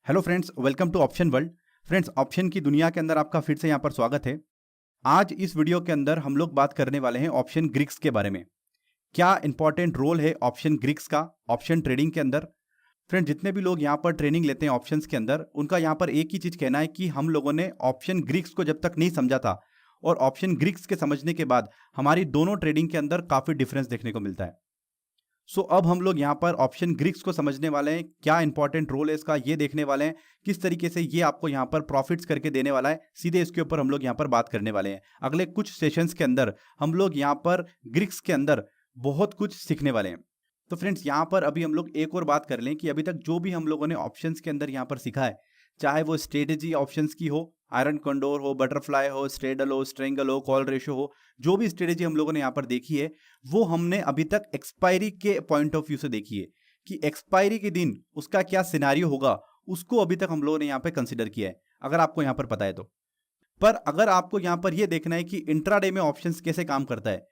Hello friends, welcome to option world. Friends, option की दुनिया के अंदर आपका फिर से यहाँ पर स्वागत है। आज इस वीडियो के अंदर हम लोग बात करने वाले हैं ऑप्शन ग्रीक्स के बारे में। क्या इंपॉर्टेंट रोल है ऑप्शन ग्रीक्स का ऑप्शन ट्रेडिंग के अंदर। फ्रेंड, जितने भी लोग यहाँ पर ट्रेनिंग लेते हैं ऑप्शंस के अंदर, उनका यहाँ पर एक ही चीज कहना है कि हम लोगों ने ऑप्शन ग्रीक्स को जब तक नहीं समझा था और ऑप्शन ग्रीक्स के समझने के बाद हमारी दोनों ट्रेडिंग के अंदर काफी डिफरेंस देखने को मिलता है। अब हम लोग यहाँ पर ऑप्शन ग्रीक्स को समझने वाले हैं, क्या इंपॉर्टेंट रोल है इसका ये देखने वाले हैं, किस तरीके से ये आपको यहाँ पर प्रॉफिट्स करके देने वाला है, सीधे इसके ऊपर हम लोग यहाँ पर बात करने वाले हैं। अगले कुछ सेशंस के अंदर हम लोग यहाँ पर ग्रीक्स के अंदर बहुत कुछ सीखने वाले हैं। तो फ्रेंड्स, यहाँ पर अभी हम लोग एक और बात कर लें कि अभी तक जो भी हम लोगों ने ऑप्शंस के अंदर यहाँ पर सीखा है, चाहे वो स्ट्रेटेजी ऑप्शंस की हो, आयरन कंडोर हो, बटरफ्लाई हो, स्ट्रेडल हो, स्ट्रेंगल हो, कॉल रेशो हो, जो भी स्ट्रेटेजी हम लोगों ने यहाँ पर देखी है वो हमने अभी तक एक्सपायरी के पॉइंट ऑफ व्यू से देखी है कि एक्सपायरी के दिन उसका क्या सिनेरियो होगा, उसको अभी तक हम लोगों ने यहाँ पे कंसिडर किया है, अगर आपको यहाँ पर पता है तो। पर अगर आपको यहाँ पर यह देखना है कि इंट्राडे में ऑप्शंस कैसे काम करता है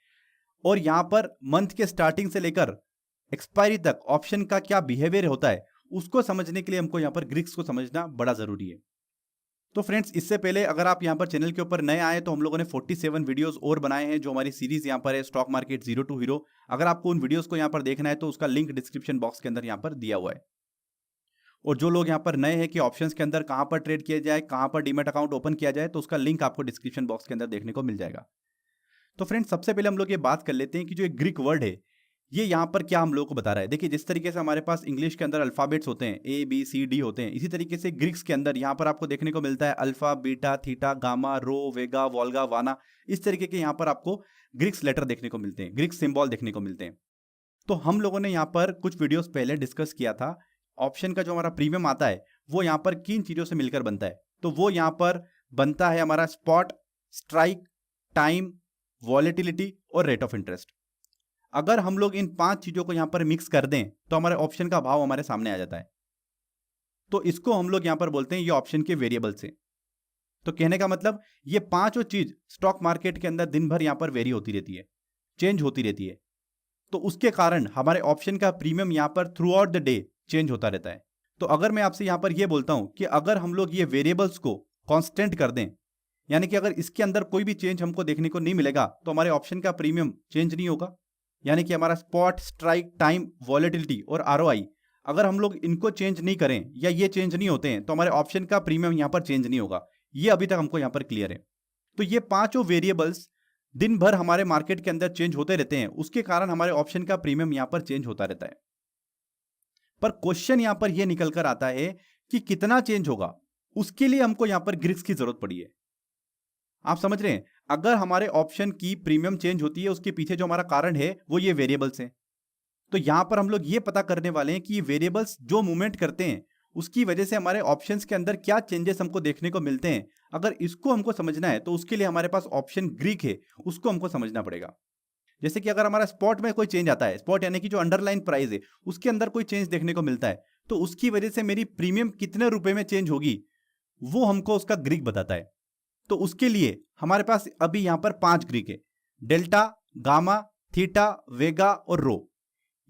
और यहाँ पर मंथ के स्टार्टिंग से लेकर एक्सपायरी तक ऑप्शन का क्या बिहेवियर होता है, उसको समझने के लिए हमको यहाँ पर ग्रीक्स को समझना बड़ा जरूरी है। तो फ्रेंड्स, इससे पहले अगर आप यहाँ पर चैनल के ऊपर नए आए तो हम लोगों ने 47 वीडियोस और बनाए हैं, जो हमारी सीरीज यहाँ पर है stock market zero to hero. अगर आपको उन वीडियोस को यहाँ पर देखना है तो उसका लिंक डिस्क्रिप्शन बॉक्स के अंदर यहाँ पर दिया हुआ है। और जो लोग यहाँ पर नए हैं कि ऑप्शंस के अंदर कहाँ पर ट्रेड किया जाए, कहाँ पर डीमैट अकाउंट ओपन किया जाए, तो उसका लिंक आपको डिस्क्रिप्शन बॉक्स के अंदर देखने को मिल जाएगा। तो फ्रेंड्स, सबसे पहले हम लोग ये बात कर लेते हैं कि जो एक ग्रीक वर्ड है ये यहाँ पर क्या हम लोगों को बता रहा है। देखिए, जिस तरीके से हमारे पास इंग्लिश के अंदर अल्फाबेट्स होते हैं, ए बी सी डी होते हैं, इसी तरीके से ग्रीक्स के अंदर यहाँ पर आपको देखने को मिलता है अल्फा, बीटा, थीटा, गामा, रो, वेगा, वोल्गा, वाना। इस तरीके के यहाँ पर आपको ग्रीक्स लेटर देखने को मिलते हैं, ग्रीक्स सिंबल देखने को मिलते हैं। तो हम लोगों ने यहाँ पर कुछ वीडियोस पहले डिस्कस किया था, ऑप्शन का जो हमारा प्रीमियम आता है वो यहाँ पर किन चीजों से मिलकर बनता है। तो वो यहाँ पर बनता है हमारा स्पॉट, स्ट्राइक, टाइम, वॉलेटिलिटी और रेट ऑफ इंटरेस्ट। अगर हम लोग इन 5 चीजों को यहां पर मिक्स कर दें तो हमारे ऑप्शन का भाव हमारे सामने आ जाता है। तो इसको हम लोग यहां पर बोलते हैं ये ऑप्शन के वेरिएबल्स हैं। तो कहने का मतलब ये पांचों चीज स्टॉक मार्केट के अंदर दिन भर यहां पर वेरी होती रहती है, चेंज होती रहती है। तो उसके कारण हमारे ऑप्शन का प्रीमियम यहां पर through out the day change होता रहता है। तो अगर मैं आपसे यहां पर यह बोलता हूं कि अगर हम लोग ये वेरिएबल्स को कांस्टेंट कर दें, यानी कि अगर इसके अंदर कोई भी चेंज हमको देखने को नहीं मिलेगा तो हमारे ऑप्शन का प्रीमियम चेंज नहीं होगा। यानी कि हमारा स्पॉट, स्ट्राइक, टाइम, वॉलेटिलिटी और आरओआई, अगर हम लोग इनको चेंज नहीं करें या ये चेंज नहीं होते हैं तो हमारे ऑप्शन का प्रीमियम यहां पर चेंज नहीं होगा। ये अभी तक हमको यहां पर क्लियर है। तो ये पांचों वेरिएबल्स दिन भर हमारे मार्केट के अंदर चेंज होते रहते हैं, उसके कारण हमारे ऑप्शन का प्रीमियम यहां पर चेंज होता रहता है। पर क्वेश्चन यहां पर यह निकल कर आता है कि कितना चेंज होगा, उसके लिए हमको यहां पर ग्रीक्स की जरूरत पड़ी है। आप समझ रहे हैं, अगर हमारे ऑप्शन की प्रीमियम चेंज होती है उसके पीछे जो हमारा कारण है वो ये वेरिएबल्स हैं। तो यहां पर हम लोग ये पता करने वाले हैं कि ये वेरिएबल्स जो मूवमेंट करते हैं उसकी वजह से हमारे ऑप्शंस के अंदर क्या चेंजेस हमको देखने को मिलते हैं। अगर इसको हमको समझना है तो उसके लिए हमारे पास ऑप्शन ग्रीक है, उसको हमको समझना पड़ेगा। जैसे कि अगर हमारा स्पॉट में कोई चेंज आता है, स्पॉट यानी कि जो अंडरलाइन प्राइस है उसके अंदर कोई चेंज देखने को मिलता है, तो उसकी वजह से मेरी प्रीमियम कितने रुपए में चेंज होगी वो हमको उसका ग्रीक बताता है। तो उसके लिए हमारे पास अभी यहां पर 5 ग्रीक है, डेल्टा, गामा, थीटा, वेगा और रो।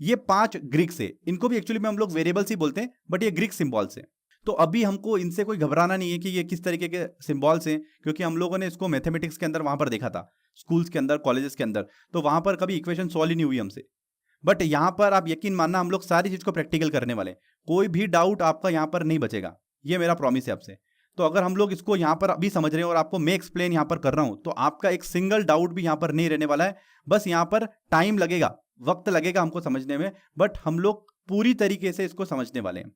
ये 5 ग्रीक्स है। इनको भी एक्चुअली में हम लोग वेरिएबल्स ही बोलते हैं, बट ये ग्रीक सिंबल्स हैं। तो अभी हमको इनसे कोई घबराना नहीं है कि ये किस तरीके के सिंबल्स हैं, क्योंकि हम लोगों ने इसको मैथमेटिक्स के अंदर वहां पर देखा था, स्कूल्स के अंदर, कॉलेजेस के अंदर, तो वहां पर कभी इक्वेशन सॉल्व ही नहीं हुई हमसे। बट यहां पर आप यकीन मानना, हम लोग सारी चीज को प्रैक्टिकल करने वाले, कोई भी डाउट आपका यहां पर नहीं बचेगा, ये मेरा प्रॉमिस है आपसे। तो अगर हम लोग इसको यहां पर अभी समझ रहे हैं और आपको मैं एक्सप्लेन यहां पर कर रहा हूं, तो आपका एक सिंगल डाउट भी यहां पर नहीं रहने वाला है। बस यहां पर टाइम लगेगा, वक्त लगेगा हमको समझने में, बट हम लोग पूरी तरीके से इसको समझने वाले हैं,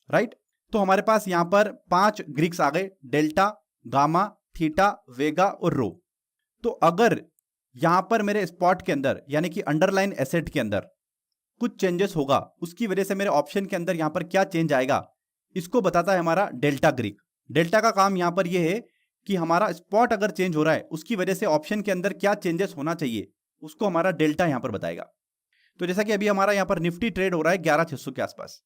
राइट। तो हमारे पास यहां पर 5 ग्रीक्स आ गए, डेल्टा, गामा, थीटा, वेगा और रो। तो अगर यहां पर मेरे स्पॉट के अंदर यानी कि अंडरलाइन एसेट के अंदर कुछ चेंजेस होगा, उसकी वजह से मेरे ऑप्शन के अंदर यहां पर क्या चेंज आएगा, इसको बताता है हमारा डेल्टा ग्रीक। डेल्टा का काम यहां पर यह है कि हमारा स्पॉट अगर चेंज हो रहा है उसकी वजह से ऑप्शन के अंदर क्या चेंजेस होना चाहिए, उसको हमारा डेल्टा यहां पर बताएगा। तो जैसा कि अभी हमारा यहां पर निफ्टी ट्रेड हो रहा है 11,600 के आसपास,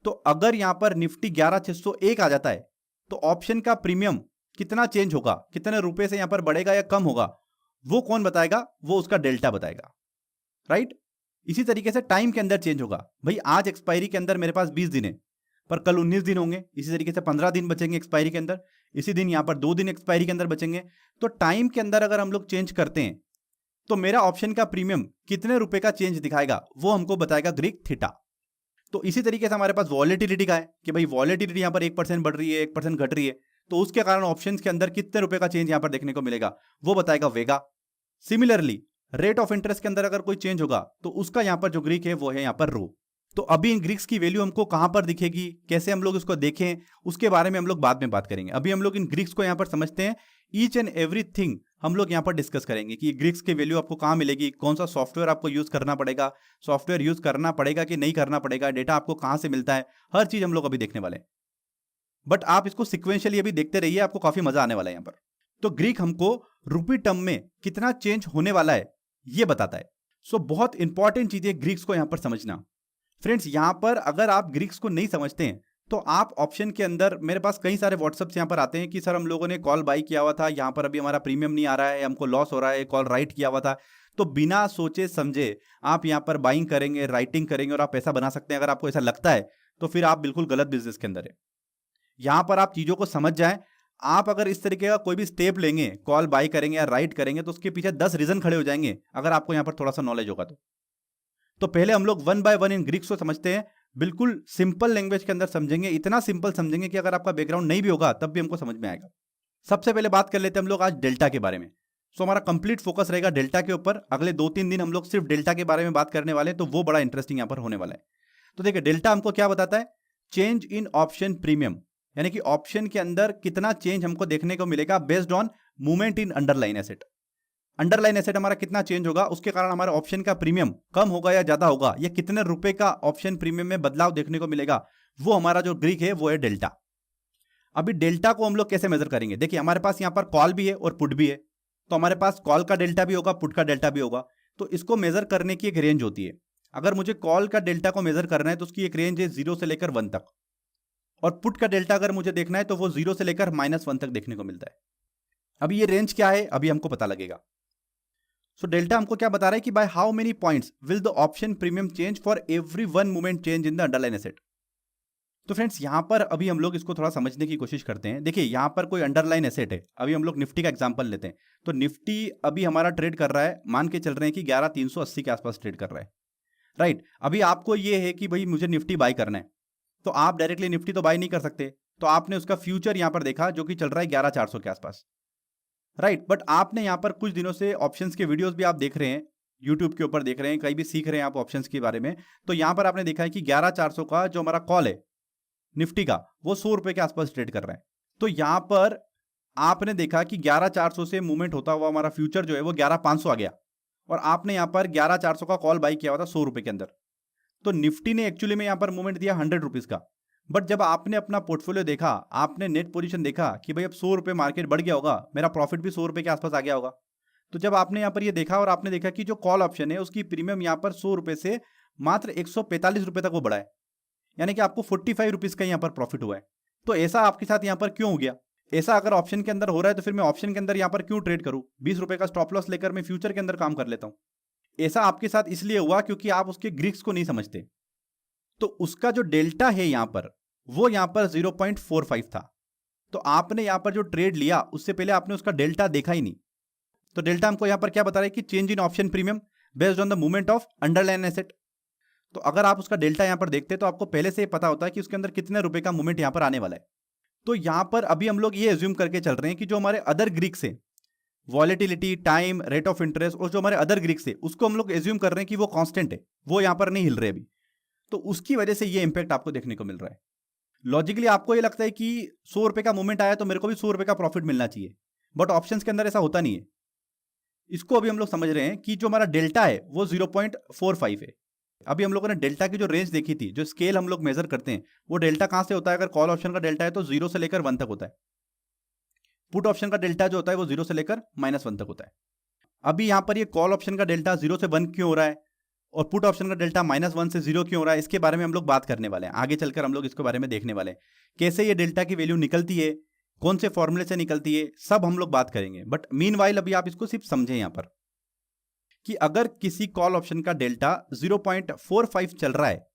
तो अगर यहां पर निफ्टी 11,601 आ जाता है तो ऑप्शन का प्रीमियम कितना चेंज होगा, कितने रुपए से यहां पर बढ़ेगा या कम होगा, वो कौन बताएगा, वो उसका डेल्टा बताएगा, राइट। इसी तरीके से टाइम के अंदर चेंज होगा। भाई आज एक्सपायरी के अंदर मेरे पास 20 दिन है, पर कल 19 दिन होंगे, इसी तरीके से 15 दिन बचेंगे एक्सपायरी के अंदर, इसी दिन यहाँ पर 2 दिन एक्सपायरी के अंदर बचेंगे। तो टाइम के अंदर अगर हम लोग चेंज करते हैं तो मेरा ऑप्शन का प्रीमियम कितने रुपए का चेंज दिखाएगा वो हमको बताएगा ग्रीक थीटा। तो इसी तरीके से हमारे पास वॉलेटिलिटी का है कि भाई वॉलेटिलिटी यहाँ पर 1% बढ़ रही है, 1% घट रही है, तो उसके कारण ऑप्शंस के अंदर कितने रुपए का चेंज यहाँ पर देखने को मिलेगा वो बताएगा वेगा। सिमिलरली रेट ऑफ इंटरेस्ट के अंदर अगर कोई चेंज होगा तो उसका यहाँ पर जो ग्रीक है वो है यहाँ पर रो। तो अभी इन ग्रीक्स की वैल्यू हमको कहां पर दिखेगी, कैसे हम लोग इसको देखें, उसके बारे में हम लोग बाद में बात करेंगे। अभी हम लोग इन ग्रीक्स को यहाँ पर समझते हैं। ईच एंड एवरीथिंग हम लोग यहाँ पर डिस्कस करेंगे कि ग्रीक्स की वैल्यू आपको कहाँ मिलेगी, कौन सा सॉफ्टवेयर आपको यूज करना पड़ेगा, सॉफ्टवेयर यूज करना पड़ेगा कि नहीं करना पड़ेगा, डेटा आपको कहाँ से मिलता है, हर चीज हम लोग अभी देखने वाले हैं। बट आप इसको सिक्वेंशियली अभी देखते रहिए, आपको काफी मजा आने वाला है यहाँ पर। तो ग्रीक हमको रुपी टर्म में कितना चेंज होने वाला है ये बताता है। सो बहुत इंपॉर्टेंट चीज है ग्रीक्स को यहाँ पर समझना। फ्रेंड्स यहाँ पर अगर आप ग्रीक्स को नहीं समझते हैं तो आप ऑप्शन के अंदर, मेरे पास कई सारे व्हाट्सएप्स यहाँ पर आते हैं कि सर हम लोगों ने कॉल बाई किया हुआ था, यहाँ पर अभी हमारा प्रीमियम नहीं आ रहा है, हमको लॉस हो रहा है, कॉल राइट किया हुआ था। तो बिना सोचे समझे आप यहाँ पर बाइंग करेंगे, राइटिंग करेंगे और आप पैसा बना सकते हैं। अगर आपको ऐसा लगता है तो फिर आप बिल्कुल गलत बिजनेस के अंदर है। यहाँ पर आप चीजों को समझ जाएं। आप अगर इस तरीके का कोई भी स्टेप लेंगे, कॉल बाई करेंगे या राइट करेंगे, तो उसके पीछे 10 रीजन खड़े हो जाएंगे अगर आपको यहाँ पर थोड़ा सा नॉलेज होगा तो पहले हम लोग 1 बाय 1 इन ग्रीक्स को समझते हैं। बिल्कुल सिंपल लैंग्वेज के अंदर समझेंगे, इतना सिंपल समझेंगे कि अगर आपका बैकग्राउंड नहीं भी होगा तब भी हमको समझ में आएगा। सबसे पहले बात कर लेते हैं हम लोग आज डेल्टा के बारे में। सो हमारा कंप्लीट फोकस रहेगा डेल्टा के ऊपर। अगले 2-3 दिन हम लोग सिर्फ डेल्टा के बारे में बात करने वाले हैं, तो वो बड़ा इंटरेस्टिंग यहाँ पर होने वाला है। तो देखिए डेल्टा हमको क्या बताता है, चेंज इन ऑप्शन प्रीमियम, यानी कि ऑप्शन के अंदर कितना चेंज हमको देखने को मिलेगा based on movement in underline asset. Underline asset हमारा कितना चेंज होगा, उसके कारण हमारा ऑप्शन का प्रीमियम कम होगा या ज्यादा होगा, या कितने रुपए का ऑप्शन प्रीमियम में बदलाव देखने को मिलेगा, वो हमारा जो ग्रीक है वो है डेल्टा। अभी डेल्टा को हम लोग कैसे मेजर करेंगे, देखिए हमारे पास यहाँ पर कॉल भी है और पुट भी है, तो हमारे पास कॉल का डेल्टा भी होगा, पुट का डेल्टा भी होगा। तो इसको मेजर करने की एक रेंज होती है। अगर मुझे कॉल का डेल्टा को मेजर करना है तो उसकी एक रेंज है 0 से लेकर 1 तक, और पुट का डेल्टा अगर मुझे देखना है तो वो 0 से लेकर -1 तक देखने को मिलता है। अभी ये रेंज क्या है अभी हमको पता लगेगा। सो डेल्टा हमको क्या बता रहा है कि by how many points will the option premium change for every 1 movement change in the underline asset. तो फ्रेंड्स यहां पर अभी हम लोग इसको थोड़ा समझने की कोशिश करते हैं। देखिए यहां पर कोई अंडरलाइन एसेट है, अभी हम लोग निफ्टी का एग्जांपल लेते हैं। तो निफ्टी अभी हमारा ट्रेड कर रहा है, मान के चल रहे हैं कि 11,380 के आसपास ट्रेड कर रहा है, राइट। अभी आपको ये है कि भाई मुझे निफ्टी बाय करना है, तो आप डायरेक्टली निफ्टी तो बाय नहीं कर सकते, तो आपने उसका फ्यूचर यहां पर देखा जो कि चल रहा है 11,400 के आसपास, राइट। बट आपने यहां पर कुछ दिनों से ऑप्शंस के वीडियोस भी आप देख रहे हैं, यूट्यूब के ऊपर देख रहे हैं, कहीं भी सीख रहे हैं आप ऑप्शंस के बारे में, तो यहां पर आपने देखा है कि 11,400 का जो हमारा कॉल है निफ्टी का वो 100 रुपए के आसपास ट्रेड कर रहा है। तो यहां पर आपने देखा कि 11,400 से मूवमेंट होता हुआ हमारा फ्यूचर जो है वो 11,500 आ गया, और आपने यहां पर 11,400 का कॉल बाई किया हुआ था 100 रुपए के अंदर। तो निफ्टी ने एक्चुअली में यहां पर मूवमेंट दिया 100 रुपीज का। बट जब आपने अपना पोर्टफोलियो देखा, आपने नेट पोजीशन देखा कि भाई अब 100 रुपए मार्केट बढ़ गया होगा, मेरा प्रॉफिट भी 100 रुपए के आसपास आ गया होगा। तो जब आपने यहाँ पर ये देखा और आपने देखा कि जो कॉल ऑप्शन है उसकी प्रीमियम यहाँ पर 100 रुपए से मात्र 145 रुपए तक वो बढ़ा है, यानी कि आपको 45 रुपीज का यहाँ पर प्रॉफिट हुआ है। तो ऐसा आपके साथ यहाँ पर क्यों हो गया? ऐसा अगर ऑप्शन के अंदर हो रहा है तो फिर मैं ऑप्शन के अंदर यहाँ पर क्यों ट्रेड करूं? 20 रुपए का स्टॉप लॉस लेकर मैं फ्यूचर के अंदर काम कर लेता हूं। ऐसा आपके साथ इसलिए हुआ क्योंकि आप उसके ग्रीक्स को नहीं समझते। तो उसका जो डेल्टा है यहाँ पर वो यहाँ पर 0.45 था, तो आपने यहाँ पर जो ट्रेड लिया उससे पहले आपने उसका डेल्टा देखा ही नहीं। तो डेल्टा हमको यहाँ पर क्या बता रहा है कि change in option premium based on the movement of underline asset. तो अगर आप उसका डेल्टा यहाँ पर देखते तो आपको पहले से ही पता होता है कि उसके अंदर कितने रुपए का मूवमेंट यहाँ पर आने वाला है। तो यहाँ पर अभी हम लोग ये एज्यूम करके चल रहे हैं कि जो हमारे अदर ग्रीक्स है, volatility, time, rate of interest, और जो हमारे अदर ग्रीक्स है उसको हम लोग एज्यूम कर रहे हैं कि वो कांस्टेंट है, वो यहाँ पर नहीं हिल रहे अभी। तो उसकी वजह से ये इंपैक्ट आपको देखने को मिल रहा है। लॉजिकली आपको ये लगता है कि 100 रुपए का मूवमेंट आया तो मेरे को भी 100 रुपए का प्रॉफिट मिलना चाहिए, बट ऑप्शंस के अंदर ऐसा होता नहीं है। इसको अभी हम लोग समझ रहे हैं कि जो हमारा डेल्टा है वो 0.45 है। अभी हम लोगों ने डेल्टा की जो रेंज देखी थी, जो स्केल हम लोग मेजर करते हैं, वो डेल्टा कहां से होता है? अगर कॉल ऑप्शन का डेल्टा है तो 0 से लेकर 1 तक होता है। पुट ऑप्शन का डेल्टा जो होता है वो 0 से लेकर -1 तक होता है। अभी यहां पर ये कॉल ऑप्शन का डेल्टा 0 से 1 क्यों हो रहा है और पुट ऑप्शन का डेल्टा -1 से 0 क्यों हो रहा है, इसके बारे में हम लोग बात करने वाले हैं। आगे चलकर हम लोग इसके बारे में देखने वाले हैं, कैसे ये डेल्टा की वैल्यू निकलती है, कौन से फॉर्मूले से निकलती है, सब हम लोग बात करेंगे। बट मीनवाइल अभी आप इसको सिर्फ समझें यहां पर कि अगर किसी कॉल ऑप्शन का डेल्टा 0.45 चल रहा है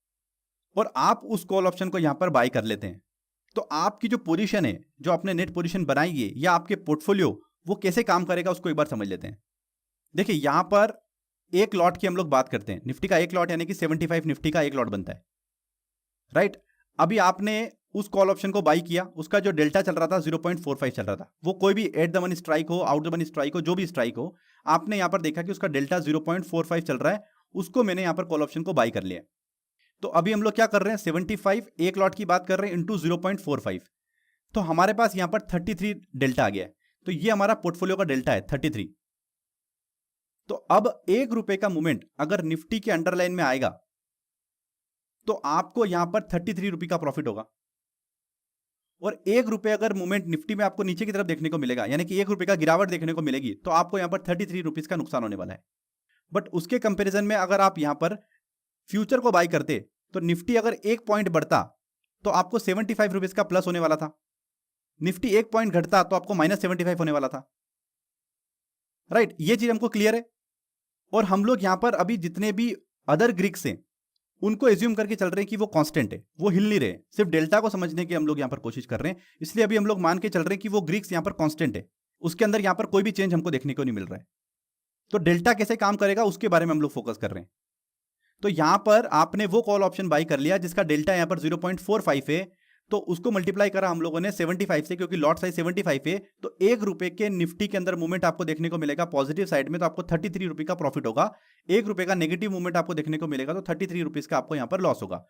और आप उस कॉल ऑप्शन को यहां पर बाय कर लेते हैं, तो आपकी जो पोजीशन है, जो आपने नेट पोजीशन बनाई है या आपके पोर्टफोलियो, वो कैसे काम करेगा उसको एक बार समझ लेते हैं। देखिए यहां पर एक लॉट की हम लोग बात करते हैं, निफ्टी का एक लॉट यानी कि 75 निफ्टी का एक लॉट बनता है, राइट। अभी आपने उस कॉल ऑप्शन को बाई किया, उसका जो डेल्टा चल रहा था 0.45 चल रहा था, वो कोई भी एट द मनी स्ट्राइक हो, आउट द मनी स्ट्राइक हो, जो भी स्ट्राइक हो, आपने यहां पर देखा कि उसका डेल्टा 0.45 चल रहा है, उसको मैंने यहां पर कॉल ऑप्शन को बाई कर लिया। तो अभी हम लोग क्या कर रहे हैं, 75 एक लॉट की बात कर रहे हैं इंटू 0.45, तो हमारे पास यहां पर 33 डेल्टा आ गया है। तो ये हमारा पोर्टफोलियो का डेल्टा है 33। तो अब ₹1 का मूवमेंट अगर निफ्टी के अंडरलाइन में आएगा तो आपको यहां पर 33 रुपए का प्रॉफिट होगा। और ₹1 अगर मूवमेंट निफ्टी में आपको नीचे की तरफ देखने को मिलेगा, यानी कि ₹1 का गिरावट देखने को मिलेगी, तो आपको यहां पर 33 रुपीज का नुकसान होने वाला है। बट उसके कंपैरिजन में अगर आप यहां पर फ्यूचर को बाय करते तो निफ्टी अगर 1 पॉइंट बढ़ता तो आपको 75 रुपीज का प्लस होने वाला था, निफ्टी 1 पॉइंट घटता तो आपको -75 होने वाला था, राइट। ये चीज हमको क्लियर है। और हम लोग यहां पर अभी जितने भी अदर ग्रीक्स हैं उनको एज्यूम करके चल रहे हैं कि वो कांस्टेंट है, वो हिल नहीं रहे, सिर्फ डेल्टा को समझने की हम लोग यहां पर कोशिश कर रहे हैं। इसलिए अभी हम लोग मान के चल रहे हैं कि वो ग्रीक्स यहां पर कांस्टेंट है, उसके अंदर यहां पर कोई भी चेंज हमको देखने को नहीं मिल रहा है। तो डेल्टा कैसे काम करेगा उसके बारे में हम लोग फोकस कर रहे हैं। तो यहां पर आपने वो कॉल ऑप्शन बाय कर लिया जिसका डेल्टा यहां पर 0.45 है, तो उसको मल्टीप्लाई करा हम लोगों ने 75 से, क्योंकि लॉट साइज 75 है, तो ₹1 के निफ्टी के अंदर मूवमेंट आपको देखने को मिलेगा पॉजिटिव साइड में, तो आपको 33 रुपए का प्रॉफिट होगा। ₹1 का नेगेटिव मूवमेंट आपको देखने को मिलेगा तो 33 रुपीज का आपको यहां पर लॉस होगा।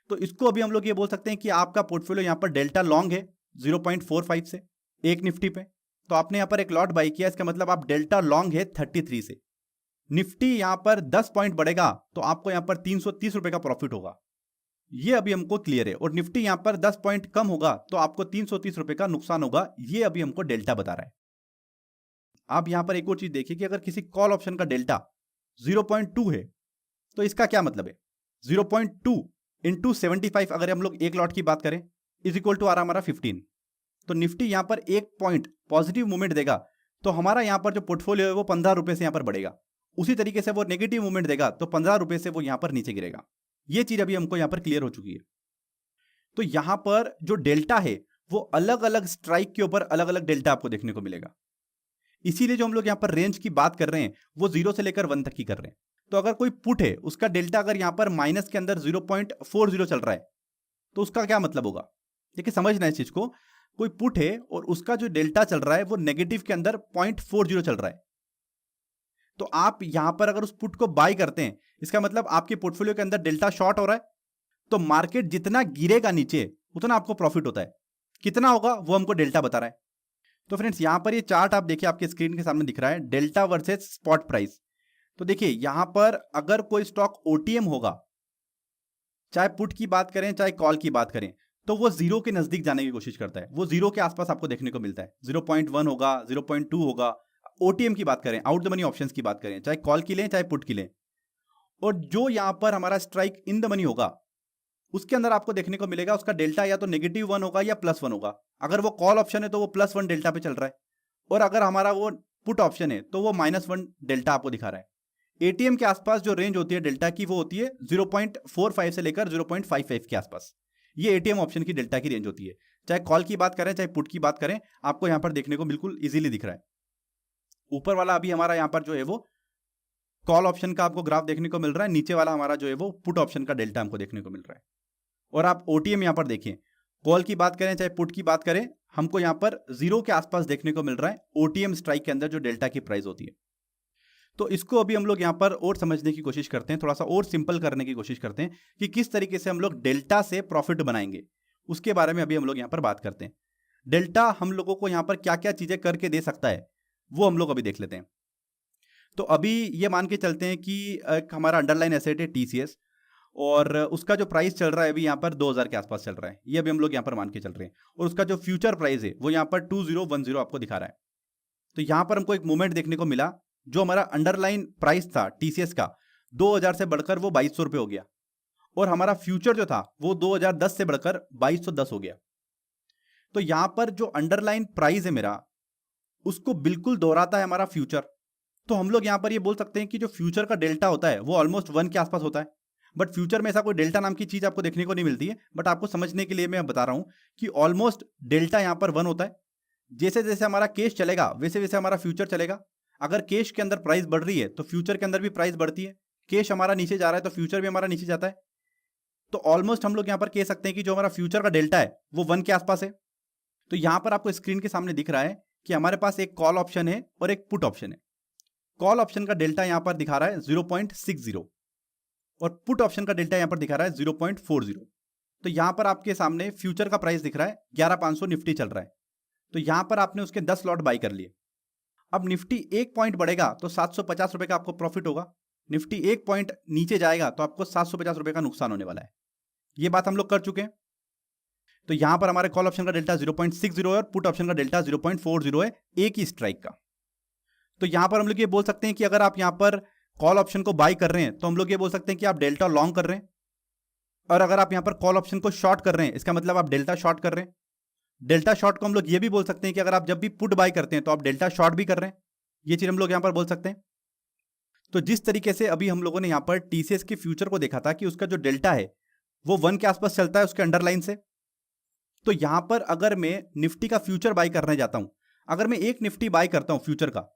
तो इसको अभी हम लोग ये बोल सकते हैं कि आपका पोर्टफोलियो यहां पर डेल्टा लॉन्ग है 0.45 से एक निफ्टी पे, तो आपने यहां पर एक लॉट बाई किया, इसका मतलब आप डेल्टा लॉन्ग है 33 से। निफ्टी यहां पर 10 पॉइंट बढ़ेगा तो आपको यहां पर 330 रुपए का प्रॉफिट होगा, ये अभी हमको क्लियर है। और निफ्टी यहां पर 10 पॉइंट कम होगा तो आपको 330 रुपए का नुकसान होगा, ये अभी हमको डेल्टा बता रहा है। आप यहां पर एक और चीज देखिए कि अगर किसी कॉल ऑप्शन का डेल्टा 0.2 है तो इसका क्या मतलब है, 0.2 इंटू 75 अगर हम लोग एक लॉट की बात करें इज इक्वल टू आ रहा हमारा 15। तो निफ्टी यहां पर 1 पॉइंट पॉजिटिव मूवमेंट देगा तो हमारा यहां पर जो पोर्टफोलियो है वो 15 रुपए से यहां पर बढ़ेगा। उसी तरीके से वो नेगेटिव मूवमेंट देगा तो 15 रुपए से वो यहां पर नीचे गिरेगा। ये चीज अभी हमको यहां पर क्लियर हो चुकी है। तो यहां पर जो डेल्टा है वो अलग अलग स्ट्राइक के ऊपर अलग अलग डेल्टा आपको देखने को मिलेगा। इसीलिए जो हम लोग यहां पर रेंज की बात कर रहे हैं वो 0 से लेकर 1 तक की कर रहे हैं। तो अगर कोई पुट है उसका डेल्टा अगर यहां पर माइनस के अंदर 0.40 चल रहा है तो उसका क्या मतलब होगा, देखिए समझना इस चीज को। कोई पुट है और उसका जो डेल्टा चल रहा है वो नेगेटिव के अंदर 0.40 चल रहा है, तो आप यहां पर अगर उस पुट को बाय करते हैं इसका मतलब आपके पोर्टफोलियो के अंदर डेल्टा शॉर्ट हो रहा है, तो मार्केट जितना गिरेगा नीचे उतना आपको प्रॉफिट होता है, कितना होगा वो हमको डेल्टा बता रहा है। तो फ्रेंड्स यहां पर ये चार्ट आप देखिए आपके स्क्रीन के सामने दिख रहा है, डेल्टा वर्सेस स्पॉट प्राइस। तो देखिए यहां पर अगर कोई स्टॉक ओटीएम होगा, चाहे पुट की बात करें चाहे कॉल की बात करें, तो वो जीरो के नजदीक जाने की कोशिश करता है, वो जीरो के आसपास आपको देखने को मिलता है, 0.1 होगा, 0.2 होगा। ओटीएम की बात करें, आउट द मनी ऑप्शंस की बात करें, चाहे कॉल की लें चाहे पुट की लें, और जो यहां पर हमारा स्ट्राइक इन द मनी होगा उसके अंदर आपको देखने को मिलेगा उसका डेल्टा या तो -1 होगा या +1 होगा। अगर वो कॉल ऑप्शन है तो वो +1 डेल्टा पे चल रहा है, और अगर हमारा वो पुट ऑप्शन है तो वो -1 डेल्टा आपको दिखा रहा है। एटीएम के आसपास जो रेंज होती है डेल्टा की वो होती है 0.45 से लेकर 0.55 के आसपास, ये एटीएम ऑप्शन की डेल्टा की रेंज होती है। चाहे कॉल की बात करें चाहे पुट की बात करें, आपको यहां पर देखने को बिल्कुल इजीली दिख रहा है। ऊपर वाला अभी हमारा यहां पर जो है वो कॉल ऑप्शन का आपको ग्राफ देखने को मिल रहा है, नीचे वाला हमारा जो है वो पुट ऑप्शन का डेल्टा हमको देखने को मिल रहा है। और आप ओटीएम यहां पर देखिए, कॉल की बात करें चाहे पुट की बात करें, हमको यहां पर 0 के आसपास देखने को मिल रहा है ओटीएम स्ट्राइक के अंदर जो डेल्टा की प्राइस होती है। तो इसको अभी हम लोग यहां पर और समझने की कोशिश करते हैं, थोड़ा सा और सिंपल करने की कोशिश करते हैं कि किस तरीके से हम लोग डेल्टा से प्रॉफिट बनाएंगे, उसके बारे में अभी हम लोग यहां पर बात करते हैं। डेल्टा हम लोगों को यहां पर क्या क्या चीजें करके दे सकता है वो हम लोग अभी देख लेते हैं। तो अभी ये मान के चलते हैं कि एक हमारा अंडरलाइन एसेट है टीसीएस, और उसका जो प्राइस चल रहा है अभी यहाँ पर 2000 के आसपास चल रहा है, ये अभी हम लोग यहाँ पर मान के चल रहे हैं, और उसका जो फ्यूचर प्राइस है वो यहाँ पर 2010 आपको दिखा रहा है। तो यहाँ पर हमको एक मूवमेंट देखने को मिला, जो हमारा अंडरलाइन प्राइस था टीसीएस का 2000 से बढ़कर वो 2200 रुपये हो गया, और हमारा फ्यूचर जो था वो 2010 से बढ़कर 2210 हो गया। तो यहाँ पर जो अंडरलाइन प्राइस है मेरा उसको बिल्कुल दोहराता है हमारा फ्यूचर। तो हम लोग यहाँ पर ये बोल सकते हैं कि जो फ्यूचर का डेल्टा होता है वो ऑलमोस्ट 1 के आसपास होता है। बट फ्यूचर में ऐसा कोई डेल्टा नाम की चीज आपको देखने को नहीं मिलती है, बट आपको समझने के लिए मैं बता रहा हूं कि ऑलमोस्ट डेल्टा यहां पर 1 होता है। जैसे जैसे हमारा केस चलेगा वैसे वैसे हमारा फ्यूचर चलेगा। अगर केस के अंदर प्राइस बढ़ रही है तो फ्यूचर के अंदर भी प्राइस बढ़ती है, केस हमारा नीचे जा रहा है तो फ्यूचर भी हमारा नीचे जाता है। तो ऑलमोस्ट हम लोग यहां पर कह सकते हैं कि जो हमारा फ्यूचर का डेल्टा है वो 1 के आसपास है। तो यहां पर आपको स्क्रीन के सामने दिख रहा है कि हमारे पास एक कॉल ऑप्शन है और एक पुट ऑप्शन है। कॉल ऑप्शन का डेल्टा यहां पर दिखा रहा है 0.60 और पुट ऑप्शन का डेल्टा यहां पर दिखा रहा है 0.40। तो यहां पर आपके सामने फ्यूचर का प्राइस दिख रहा है 11500 निफ्टी चल रहा है। तो यहां पर आपने उसके 10 लॉट बाई कर लिए। अब निफ्टी 1 पॉइंट बढ़ेगा तो 750 रुपए का आपको प्रॉफिट होगा, निफ्टी 1 पॉइंट नीचे जाएगा तो आपको 750 रुपए का नुकसान होने वाला है। ये बात हम लोग कर चुके हैं। तो यहां पर हमारे कॉल ऑप्शन का डेल्टा 0.60 है और पुट ऑप्शन का डेल्टा 0.40 है एक ही स्ट्राइक का। तो यहां पर हम लोग ये बोल सकते हैं कि अगर आप यहां पर कॉल ऑप्शन को बाई कर रहे हैं तो हम लोग ये बोल सकते हैं कि आप डेल्टा लॉन्ग कर रहे हैं, और अगर आप यहां पर कॉल ऑप्शन को शॉर्ट कर रहे हैं इसका मतलब आप डेल्टा शॉर्ट कर रहे हैं। डेल्टा शॉर्ट को हम लोग ये भी बोल सकते हैं कि अगर आप जब भी पुट बाई करते हैं तो आप डेल्टा शॉर्ट भी कर रहे हैं, ये चीज हम लोग यहां पर बोल सकते हैं। तो जिस तरीके से अभी हम लोगों ने यहां पर टीसीएस के फ्यूचर को देखा था कि उसका जो डेल्टा है वो 1 के आसपास चलता है उसके अंडरलाइन से, तो यहां पर अगर मैं निफ्टी का फ्यूचर बाई करने जाता हूं, अगर मैं एक निफ्टी बाई करता हूं फ्यूचर का,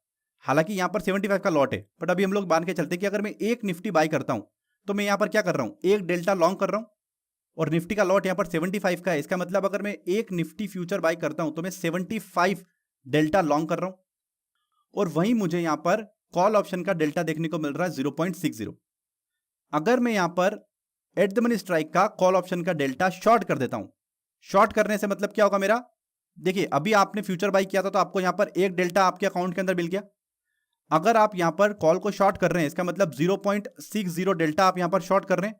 हालांकि यहां पर 75 का लॉट है, बट अभी हम लोग मान के चलते हैं कि अगर मैं एक निफ्टी बाई करता हूं तो मैं यहां पर क्या कर रहा हूं, एक डेल्टा लॉन्ग कर रहा हूं और निफ्टी का लॉट यहां पर 75 का है। इसका मतलब अगर मैं एक निफ्टी फ्यूचर बाई करता हूं तो मैं 75 डेल्टा लॉन्ग कर रहा हूं। और वहीं मुझे यहां पर कॉल ऑप्शन का डेल्टा देखने को मिल रहा है 0.60। अगर मैं यहां पर एट द मनी स्ट्राइक का कॉल ऑप्शन का डेल्टा शॉर्ट कर देता हूं, शॉर्ट करने से मतलब क्या होगा मेरा, देखिए अभी आपने फ्यूचर बाई किया था तो आपको यहां पर एक डेल्टा आपके अकाउंट के अंदर मिल गया। अगर आप यहां पर कॉल को शॉर्ट कर रहे हैं इसका मतलब 0.60 डेल्टा आप यहां पर शॉर्ट कर रहे हैं,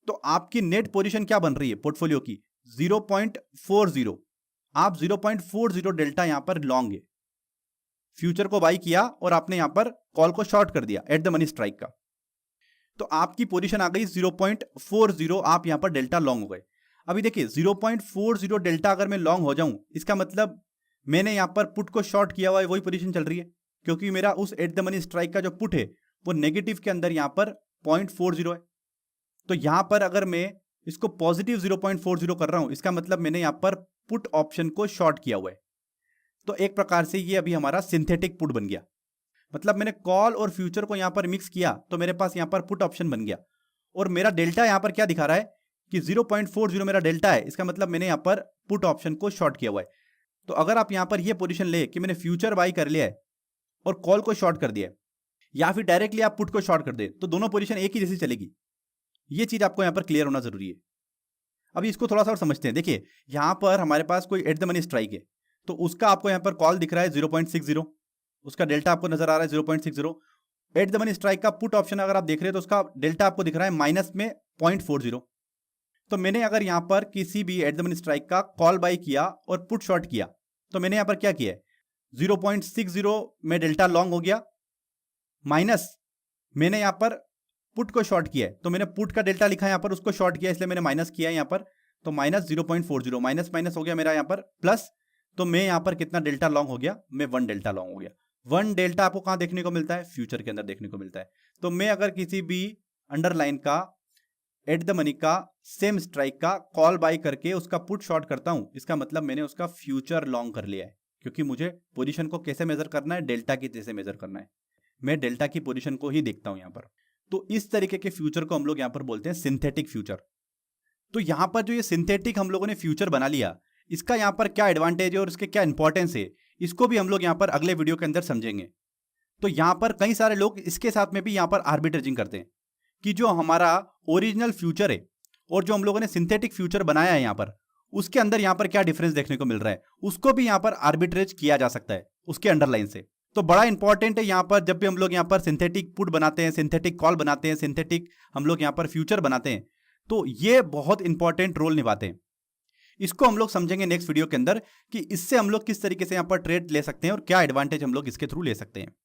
तो आपकी नेट पोजीशन क्या बन रही है पोर्टफोलियो की, 0.40। आप 0.40 डेल्टा यहां पर लॉन्ग है, फ्यूचर को बाई किया और आपने यहां पर कॉल को शॉर्ट कर दिया एट द मनी स्ट्राइक का, तो आपकी पोजीशन आ गई 0.40, आप यहां पर डेल्टा लॉन्ग हो गए। अभी देखिए 0.40 डेल्टा अगर मैं लॉन्ग हो जाऊं इसका मतलब मैंने यहां पर पुट को शॉर्ट किया हुआ है, वही पोजीशन चल रही है, क्योंकि मेरा उस एट द मनी स्ट्राइक का जो पुट है वो नेगेटिव के अंदर यहां पर 0.40 है। तो यहां पर अगर मैं इसको पॉजिटिव 0.40 कर रहा हूं इसका मतलब मैंने यहां पर पुट ऑप्शन को शॉर्ट किया हुआ है। तो एक प्रकार से ये अभी हमारा सिंथेटिक पुट बन गया, मतलब मैंने कॉल और फ्यूचर को यहां पर मिक्स किया तो मेरे पास यहां पर पुट ऑप्शन बन गया। और मेरा डेल्टा यहां पर क्या दिखा रहा है कि 0.40 मेरा डेल्टा है, इसका मतलब मैंने यहां पर पुट ऑप्शन को शॉर्ट किया हुआ है। तो अगर आप यहां पर ये पोजीशन ले कि मैंने फ्यूचर बाई कर लिया है और कॉल को शॉर्ट कर दिया है, या फिर डायरेक्टली आप पुट को शॉर्ट कर दे, तो दोनों पोजीशन एक ही जैसी चलेगी। ये चीज आपको यहां पर क्लियर होना जरूरी है। अभी इसको थोड़ा सा और समझते हैं। देखिए यहां पर हमारे पास कोई एट द मनी स्ट्राइक है तो उसका आपको यहां पर कॉल दिख रहा है 0.60, उसका डेल्टा आपको नजर आ रहा है 0.60। एट द मनी स्ट्राइक का पुट ऑप्शन अगर आप देख रहे हैं तो उसका डेल्टा आपको दिख रहा है माइनस में 0.40। तो मैंने अगर यहां पर किसी भी एट द मनी स्ट्राइक का कॉल बाई किया और पुट शॉर्ट किया तो मैंने यहां पर क्या किया है, 0.60 में डेल्टा लॉन्ग हो गया, माइनस मैंने यहां पर पुट को शॉर्ट किया है तो मैंने पुट का डेल्टा लिखा है यहां पर, उसको शॉर्ट किया इसलिए मैंने माइनस किया है यहां पर, तो माइनस 0.40 माइनस माइनस हो गया मेरा यहां पर प्लस, तो मैं यहां पर कितना डेल्टा लॉन्ग हो गया, मैं 1 डेल्टा लॉन्ग हो गया। 1 डेल्टा आपको कहां देखने को मिलता है, फ्यूचर के अंदर देखने को मिलता है। तो मैं अगर किसी भी अंडरलाइन का एट द मनी का सेम स्ट्राइक का कॉल बाई करके उसका पुट शॉर्ट करता हूं इसका मतलब मैंने उसका फ्यूचर लॉन्ग कर लिया है, क्योंकि मुझे पोजीशन को कैसे मेजर करना है, डेल्टा की जैसे मेजर करना है, मैं डेल्टा की पोजीशन को ही देखता हूं यहां पर। तो इस तरीके के फ्यूचर को हम लोग यहां पर बोलते हैं सिंथेटिक फ्यूचर। तो यहां पर जो ये सिंथेटिक हम लोगों ने फ्यूचर बना लिया, इसका यहां पर क्या एडवांटेज है और इसके क्या इंपॉर्टेंस है, इसको भी हम लोग यहां पर अगले वीडियो के अंदर समझेंगे। तो यहां पर कई सारे लोग इसके साथ में भी यहां पर आर्बिट्रेजिंग करते हैं कि जो हमारा ओरिजिनल फ्यूचर है और जो हम लोगों ने सिंथेटिक फ्यूचर बनाया है यहां पर, उसके अंदर यहां पर क्या डिफरेंस देखने को मिल रहा है, उसको भी यहां पर आर्बिट्रेज किया जा सकता है उसके अंडरलाइन से। तो बड़ा इंपॉर्टेंट है यहां पर जब भी हम लोग यहां पर सिंथेटिक पुट बनाते हैं, सिंथेटिक कॉल बनाते हैं, सिंथेटिक हम लोग यहां पर फ्यूचर बनाते हैं, तो ये बहुत इंपॉर्टेंट रोल निभाते हैं। इसको हम लोग समझेंगे नेक्स्ट वीडियो के अंदर कि इससे हम लोग किस तरीके से यहां पर ट्रेड ले सकते हैं और क्या एडवांटेज हम लोग इसके थ्रू ले सकते हैं।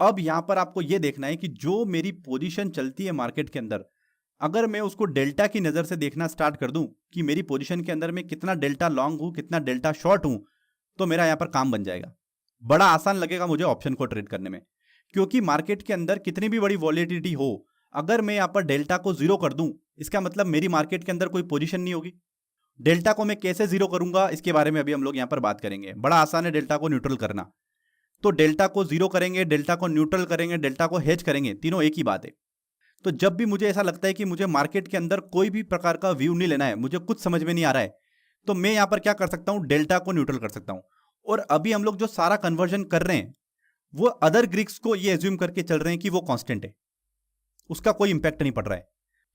अब यहां पर आपको यह देखना है कि जो मेरी पोजीशन चलती है मार्केट के अंदर, अगर मैं उसको डेल्टा की नजर से देखना स्टार्ट कर दूं कि मेरी पोजीशन के अंदर मैं कितना डेल्टा लॉन्ग हूं, कितना डेल्टा शॉर्ट हूं, तो मेरा यहां पर काम बन जाएगा। बड़ा आसान लगेगा मुझे ऑप्शन को ट्रेड करने में, क्योंकि मार्केट के अंदर कितनी भी बड़ी वॉलेटिलिटी हो, अगर मैं यहाँ पर डेल्टा को जीरो कर दूं, इसका मतलब मेरी मार्केट के अंदर कोई पोजीशन नहीं होगी। डेल्टा को मैं कैसे जीरो करूंगा, इसके बारे में अभी हम लोग यहाँ पर बात करेंगे। बड़ा आसान है डेल्टा को न्यूट्रल करना। तो डेल्टा को जीरो करेंगे, डेल्टा को न्यूट्रल करेंगे, डेल्टा को हेज करेंगे, तीनों एक ही बात है। तो जब भी मुझे ऐसा लगता है कि मुझे मार्केट के अंदर कोई भी प्रकार का व्यू नहीं लेना है, मुझे कुछ समझ में नहीं आ रहा है, तो मैं यहां पर क्या कर सकता हूं, डेल्टा को न्यूट्रल कर सकता हूं। और अभी हम लोग जो सारा कन्वर्जन कर रहे हैं वो अदर ग्रीक्स को ये एज्यूम करके चल रहे हैं कि वो कांस्टेंट है, उसका कोई इंपैक्ट नहीं पड़ रहा है।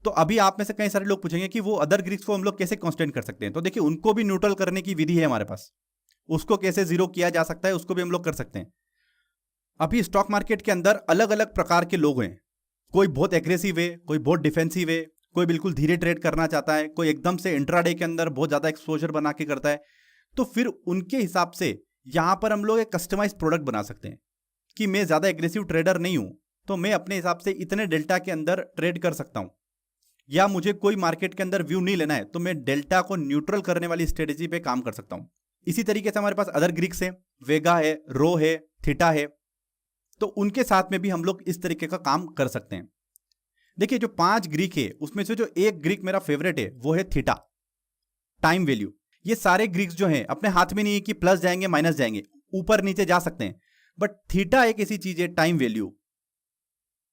तो अभी आप में से कई सारे लोग पूछेंगे कि वो अदर ग्रीक्स को हम लोग कैसे कांस्टेंट कर सकते हैं। तो देखिए, उनको भी न्यूट्रल करने की विधि है हमारे पास, उसको कैसे जीरो किया जा सकता है उसको भी हम लोग कर सकते हैं। अभी स्टॉक मार्केट के अंदर अलग अलग प्रकार के लोग हैं। कोई बहुत एग्रेसिव है, कोई बहुत डिफेंसिव है, कोई बिल्कुल धीरे ट्रेड करना चाहता है, कोई एकदम से इंट्राडे के अंदर बहुत ज्यादा एक्सपोजर बना के करता है। तो फिर उनके हिसाब से यहां पर हम लोग एक कस्टमाइज प्रोडक्ट बना सकते हैं कि मैं ज्यादा एग्रेसिव ट्रेडर नहीं हूं, तो मैं अपने हिसाब से इतने डेल्टा के अंदर ट्रेड कर सकता हूं, या मुझे कोई मार्केट के अंदर व्यू नहीं लेना है तो मैं डेल्टा को न्यूट्रल करने वाली स्ट्रेटेजी पे काम कर सकता हूं। इसी तरीके से हमारे पास अदर ग्रीक्स है, वेगा है, रो है, थीटा है, तो उनके साथ में भी हम लोग इस तरीके का काम कर सकते हैं। देखिए, जो 5 ग्रीक है उसमें से जो एक ग्रीक मेरा फेवरेट है वो है थीटा, टाइम वैल्यू। ये सारे ग्रीक्स जो हैं अपने हाथ में नहीं है कि प्लस जाएंगे माइनस जाएंगे, ऊपर नीचे जा सकते हैं, बट थीटा एक ऐसी चीज है, टाइम वैल्यू,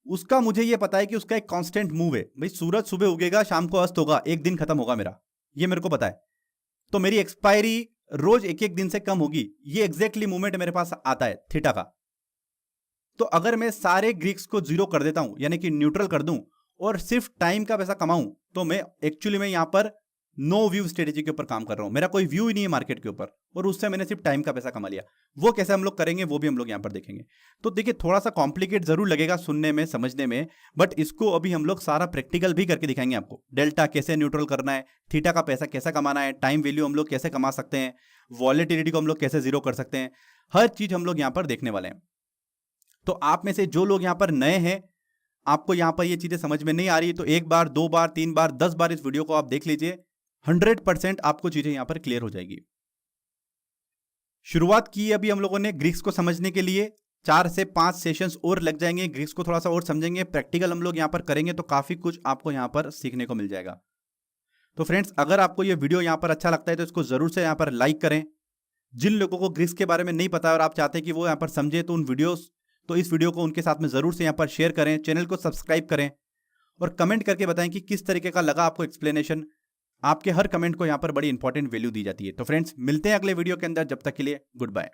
उसका मुझे ये पता है कि उसका एक कांस्टेंट मूव है। भाई सूरज सुबह उगेगा, शाम को अस्त होगा, एक दिन खत्म होगा मेरा, ये मेरे को पता है। तो मेरी एक्सपायरी रोज एक एक दिन से कम होगी, ये एग्जैक्टली मूवमेंट मेरे पास आता है थीटा का। तो अगर मैं सारे ग्रीक्स को जीरो कर देता हूं, यानी कि न्यूट्रल कर दूं, और सिर्फ टाइम का पैसा कमाऊं, तो मैं एक्चुअली में यहां पर नो व्यू स्ट्रेटेजी के ऊपर काम कर रहा हूं। मेरा कोई व्यू ही नहीं है मार्केट के ऊपर, और उससे मैंने सिर्फ टाइम का पैसा कमा लिया। वो कैसे हम लोग करेंगे वो भी हम लोग यहां पर देखेंगे। तो देखिए, थोड़ा सा कॉम्प्लिकेट जरूर लगेगा सुनने में, समझने में, बट इसको अभी हम लोग सारा प्रैक्टिकल भी करके दिखाएंगे आपको। डेल्टा कैसे न्यूट्रल करना है, थीटा का पैसा कैसे कमाना है, टाइम वैल्यू हम लोग कैसे कमा सकते हैं, वॉलेटिलिटी को हम लोग कैसे जीरो कर सकते हैं, हर चीज हम लोग यहां पर देखने वाले हैं। तो आप में से जो लोग यहां पर नए हैं, आपको यहां पर ये चीजें समझ में नहीं आ रही, तो एक बार, 2 बार, 3 बार, 10 बार इस वीडियो को आप देख लीजिए, 100% आपको चीजें यहां पर क्लियर हो जाएगी। शुरुआत की अभी हम लोगों ने ग्रीक्स को समझने के लिए, 4 से 5 सेशंस और लग जाएंगे, ग्रीक्स को थोड़ा सा और समझेंगे, प्रैक्टिकल हम लोग यहां पर करेंगे, तो काफी कुछ आपको यहां पर सीखने को मिल जाएगा। तो फ्रेंड्स, अगर आपको ये वीडियो यहां पर अच्छा लगता है तो इसको जरूर से यहां पर लाइक करें। जिन लोगों को ग्रीक्स के बारे में नहीं पता और आप चाहते हैं कि वो यहां पर समझे, तो इस वीडियो को उनके साथ में जरूर से यहां पर शेयर करें, चैनल को सब्सक्राइब करें, और कमेंट करके बताएं कि किस तरीके का लगा आपको एक्सप्लेनेशन। आपके हर कमेंट को यहां पर बड़ी इंपॉर्टेंट वैल्यू दी जाती है। तो फ्रेंड्स, मिलते हैं अगले वीडियो के अंदर, जब तक के लिए गुड बाय।